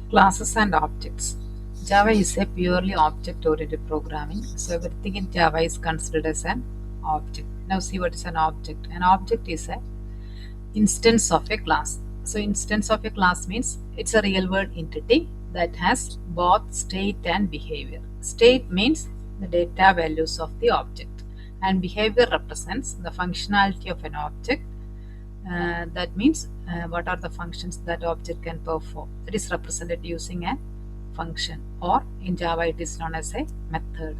Classes and objects. Java is a purely object-oriented programming, so everything in Java is considered as an object. Now see what is an object. An object is an instance of a class. So instance of a class means it's a real-world entity that has both state and behavior. State means the data values of the object, and behavior represents the functionality of an object. That means what are the functions that object can perform. It is represented using a function, or in Java it is known as a method.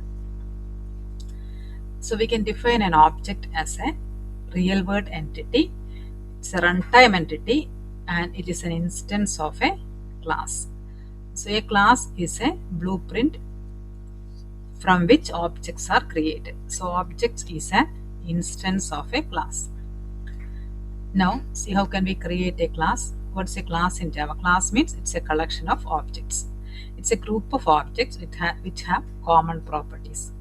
So we can define an object as a real world entity. It's a runtime entity and it is an instance of a class. So a class is a blueprint from which objects are created. So objects is an instance of a class. Now, see how can we create a class? What's a class in Java? Class means it's a collection of objects. It's a group of objects which have common properties.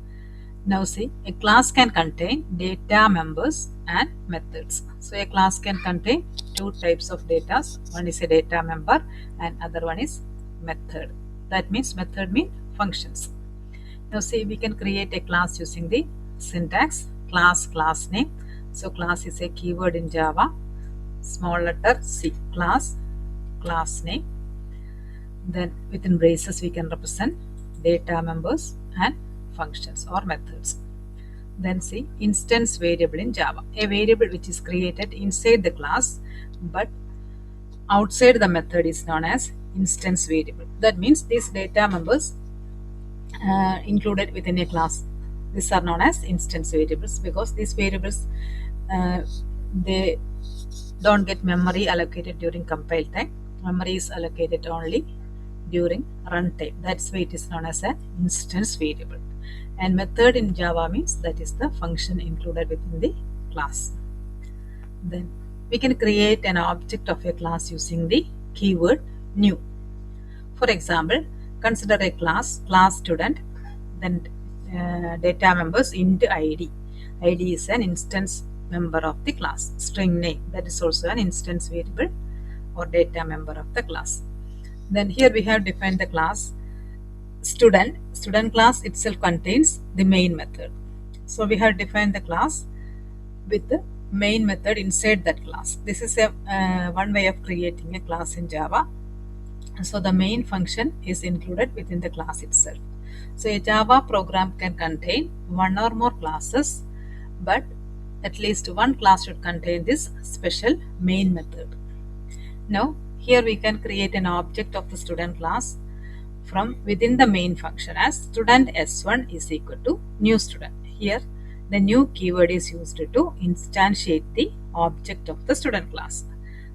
Now see, a class can contain data members and methods. So a class can contain two types of data. One is a data member and other one is method. That means method means functions. Now see, we can create a class using the syntax class name. So class is a keyword in Java. Small letter C, class name. Then within braces we can represent data members and functions or methods. Then see, instance variable in Java, a variable which is created inside the class but outside the method is known as instance variable. That means these data members included within a class, these are known as instance variables, because these variables they don't get memory allocated during compile time. Memory is allocated only during runtime. That's why it is known as an instance variable. And method in Java means that is the function included within the class. Then we can create an object of a class using the keyword new. For example, consider a class student, then data members int id. id is an instance member of the class. String name, that is also an instance variable or data member of the class. Then here we have defined the class student. Student class itself contains the main method. So we have defined the class with the main method inside that class. This is a one way of creating a class in Java. So the main function is included within the class itself. So a Java program can contain one or more classes, but at least one class should contain this special main method. Now here we can create an object of the student class from within the main function as student s1 is equal to new student. Here the new keyword is used to instantiate the object of the student class.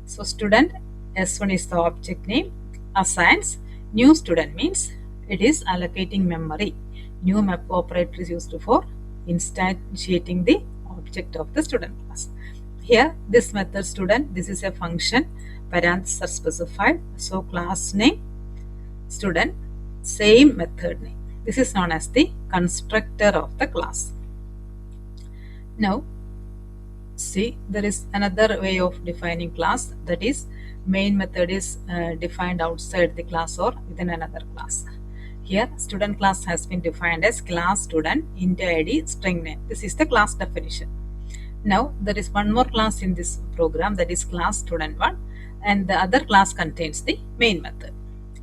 So student s1 is the object name, assigns new student means it is allocating memory. New map operator is used for instantiating the object of the student class. Here this method student, this is a function, parentheses are specified. So class name student, same method name. This is known as the constructor of the class. Now see, there is another way of defining class, that is main method is defined outside the class or within another class. Here student class has been defined as class student int id string name. This is the class definition. Now there is one more class in this program, that is class student1, and the other class contains the main method.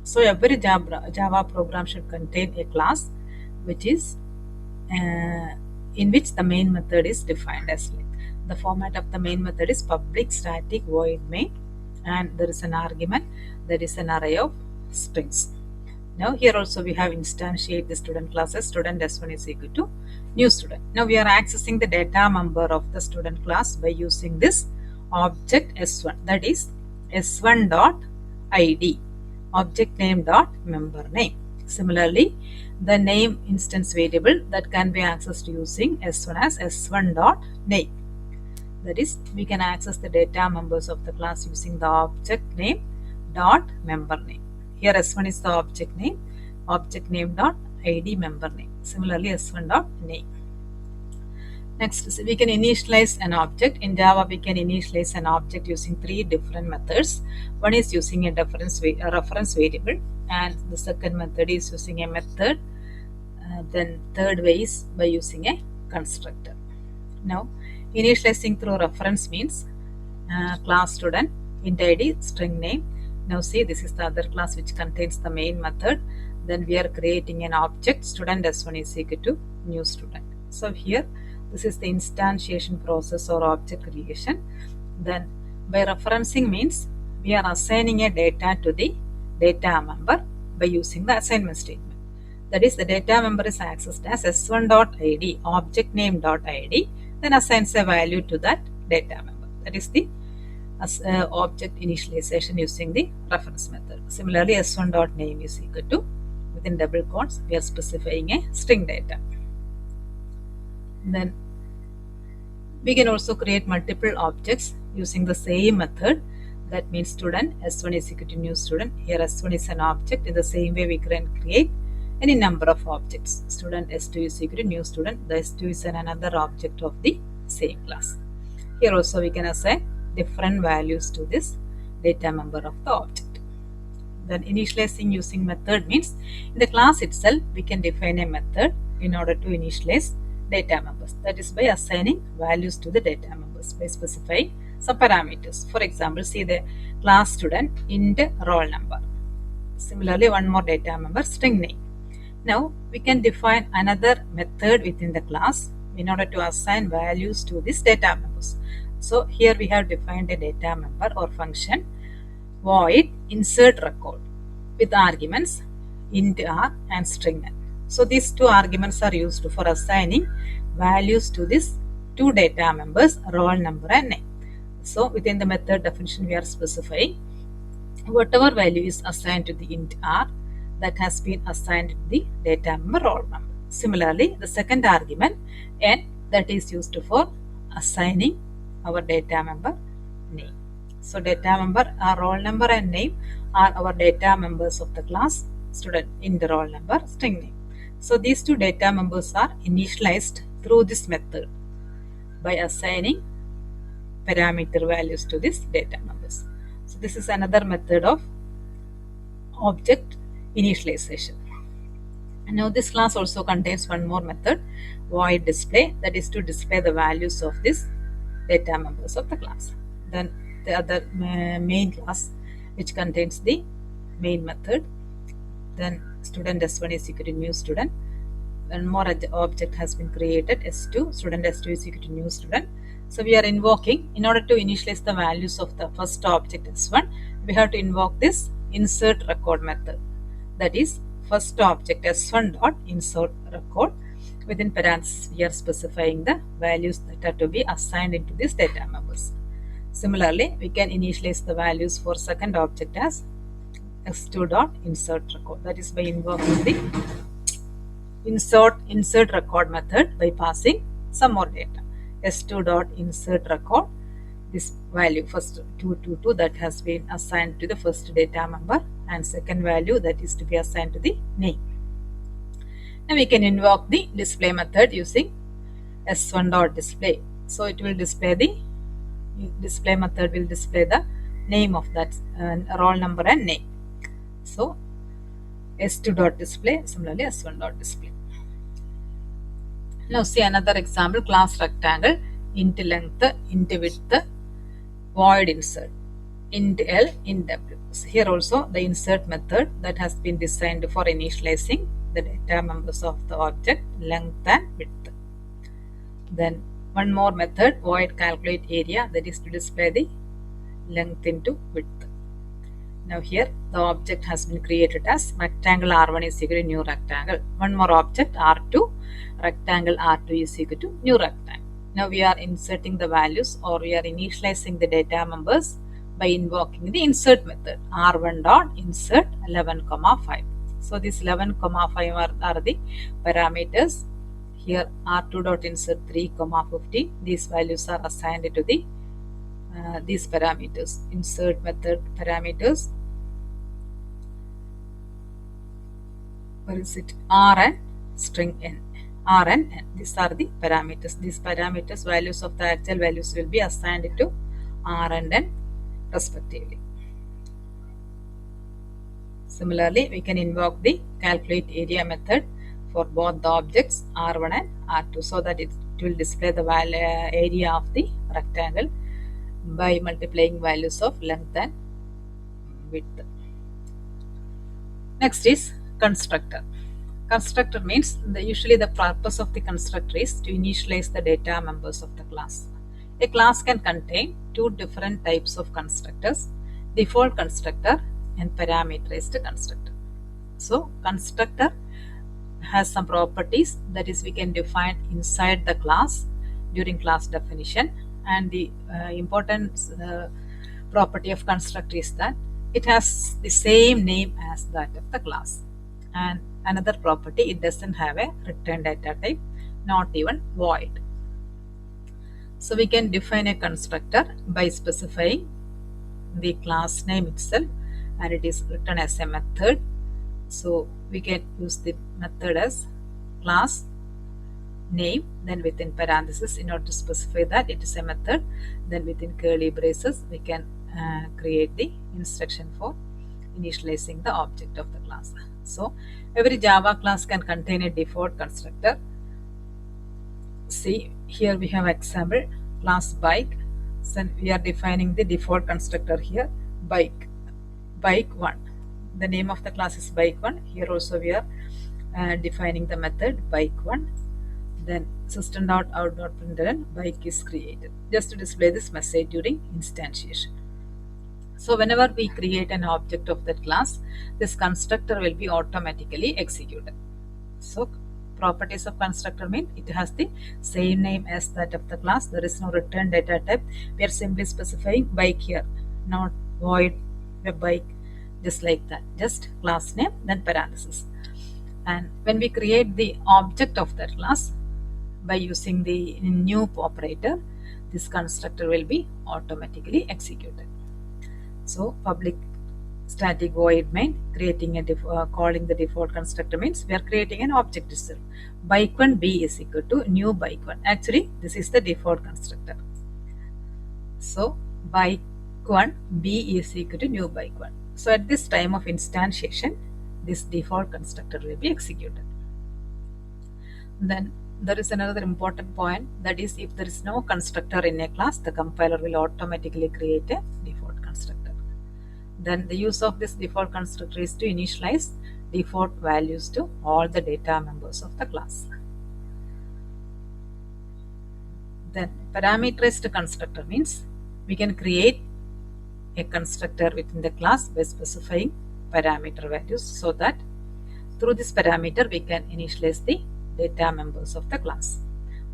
So every Java program should contain a class which is in which the main method is defined as like. The format of the main method is public static void main, and there is an argument that is an array of strings. Now here also we have instantiate the student classes. Student s1 is equal to new student. Now we are accessing the data member of the student class by using this object s1, that is s1 dot id, object name dot member name. Similarly, the name instance variable that can be accessed using s1 as s1 dot name. That is, we can access the data members of the class using the object name dot member name. Here s1 is the object name dot id member name. Similarly s1 dot name. Next, we can initialize an object. In Java, we can initialize an object using three different methods. One is using a reference variable, and the second method is using a method. Then third way is by using a constructor. Now, initializing through reference means class student, int id, string name. Now see, this is the other class which contains the main method. Then we are creating an object, student s1 is equal to new student. So here, this is the instantiation process or object creation. Then by referencing means we are assigning a data to the data member by using the assignment statement. That is, the data member is accessed as s1.id, object name.id, then assigns a value to that data member. That is the object initialization using the reference method. Similarly, s1.name is equal to, within double quotes, we are specifying a string data. Then we can also create multiple objects using the same method. That means student s1 is equal to new student. Here s1 is an object. In the same way, we can create any number of objects. Student s2 is equal to new student. The s2 is another object of the same class. Here also we can assign different values to this data member of the object. Then initializing using method means in the class itself we can define a method in order to initialize data members. That is by assigning values to the data members by specifying some parameters. For example, see the class student int roll number. Similarly, one more data member, string name. Now we can define another method within the class in order to assign values to these data members. So here we have defined a data member or function void insert record with arguments int r and string n. So these two arguments are used for assigning values to these two data members, roll number and name. So within the method definition we are specifying whatever value is assigned to the int r, that has been assigned to the data member roll number. Similarly, the second argument n, that is used for assigning our data member name. So data member, our roll number and name are our data members of the class student in the roll number, string name. So these two data members are initialized through this method by assigning parameter values to these data members. So this is another method of object initialization. And now this class also contains one more method, void display, that is to display the values of this data members of the class. Then the other main class which contains the main method. Then student s1 is equal to new student. One more object has been created, s2, student s2 is equal to new student. So we are invoking, in order to initialize the values of the first object s1, we have to invoke this insert record method. That is, first object s1 dot insert record. Within parentheses, we are specifying the values that are to be assigned into these data members. Similarly, we can initialize the values for second object as s2 dot insert record. That is by invoking the insert record method by passing some more data. s2 dot insert record, this value first 222 that has been assigned to the first data member, and second value that is to be assigned to the name. Now we can invoke the display method using s1 dot display. So it will display the display method will display the name of that roll number and name. So s2 dot display, similarly s1 dot display. Now see another example, class rectangle, int length, int width, void insert, int L, int W. So here also the insert method that has been designed for initializing the data members of the object, length and width. Then one more method, void calculate area, that is to display the length into width. Now here the object has been created as rectangle R1 is equal to new rectangle. One more object R2, rectangle R2 is equal to new rectangle. Now we are inserting the values, or we are initializing the data members by invoking the insert method, R1 dot insert 11, 5. So this 11, 5 are the parameters. Here R2 dot insert 3, 15. These values are assigned to the these parameters, insert method parameters. Where is it? R and string n. Rn, n. These are the parameters. These parameters, values of the actual values will be assigned to R and n respectively. Similarly, we can invoke the calculate area method for both the objects R1 and R2 so that it will display the area of the rectangle by multiplying values of length and width. Next is constructor. Constructor means usually the purpose of the constructor is to initialize the data members of the class. A class can contain two different types of constructors, default constructor and parameterized constructor. So constructor has some properties, that is we can define inside the class during class definition, and the important property of constructor is that it has the same name as that of the class. And another property, it doesn't have a return data type, not even void. So we can define a constructor by specifying the class name itself, and it is written as a method. So we can use the method as class name, then within parentheses in order to specify that it is a method, then within curly braces we can create the instruction for initializing the object of the class. So every Java class can contain a default constructor. See, here we have example class bike. So we are defining the default constructor here, bike1. The name of the class is bike1. Here also we are defining the method bike1. Then system.out.println bike is created just to display this message during instantiation. So whenever we create an object of that class, this constructor will be automatically executed. So properties of constructor mean it has the same name as that of the class. There is no return data type. We are simply specifying bike here, not void a bike, just like that. Just class name, then parenthesis. And when we create the object of that class by using the new operator, this constructor will be automatically executed. So public static void main, creating a calling the default constructor means we are creating an object itself. Bike1 b is equal to new bike1. Actually, this is the default constructor. So bike1 b is equal to new bike1. So at this time of instantiation, this default constructor will be executed. Then there is another important point, that is if there is no constructor in a class, the compiler will automatically create a default constructor. Then the use of this default constructor is to initialize default values to all the data members of the class. Then parameterized constructor means we can create a constructor within the class by specifying parameter values so that through this parameter we can initialize the data members of the class.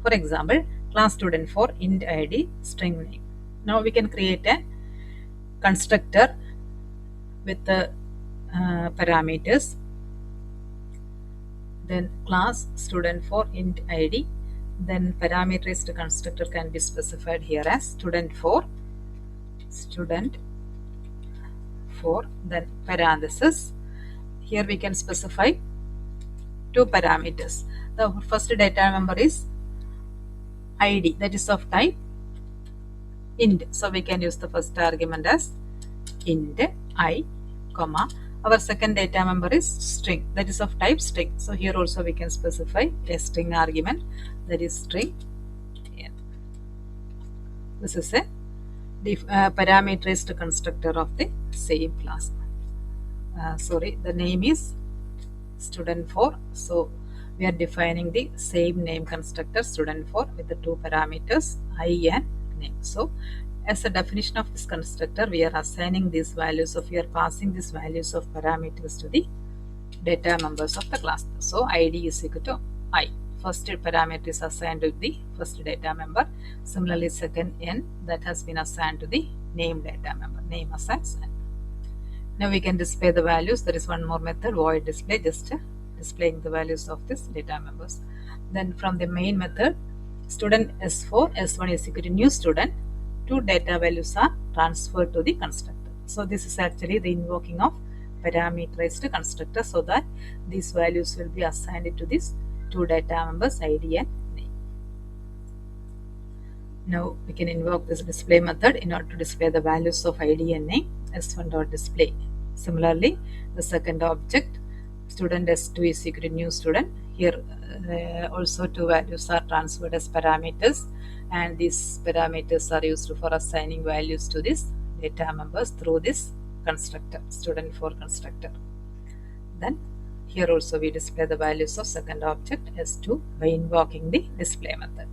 For example, class student for int id string name. Now we can create a constructor with the parameters, then class student for int id, then parameterized constructor can be specified here as student for, then parenthesis. Here we can specify two parameters. The first data member is id, that is of type int. So we can use the first argument as int I, comma, our second data member is string, that is of type string. So here also we can specify a string argument, that is string n. This is a parameterized constructor of the same class. The name is student 4. So we are defining the same name constructor student 4 with the two parameters I and name. So as a definition of this constructor, we are assigning these values of, we are passing these values of parameters to the data members of the class. So id is equal to I. First parameter is assigned to the first data member. Similarly, second n, that has been assigned to the name data member. Name assigns n. Now we can display the values. There is one more method, void display, just displaying the values of this data members. Then from the main method, student s4, s1 is equal to new student. Two data values are transferred to the constructor. So this is actually the invoking of parameterized constructor so that these values will be assigned to this two data members ID and name. Now we can invoke this display method in order to display the values of ID and name s1.display. Similarly, the second object student s2 is equal to new student. Here also two values are transferred as parameters, and these parameters are used for assigning values to these data members through this constructor, student4 constructor. Then here also we display the values of second object s2 by invoking the display method.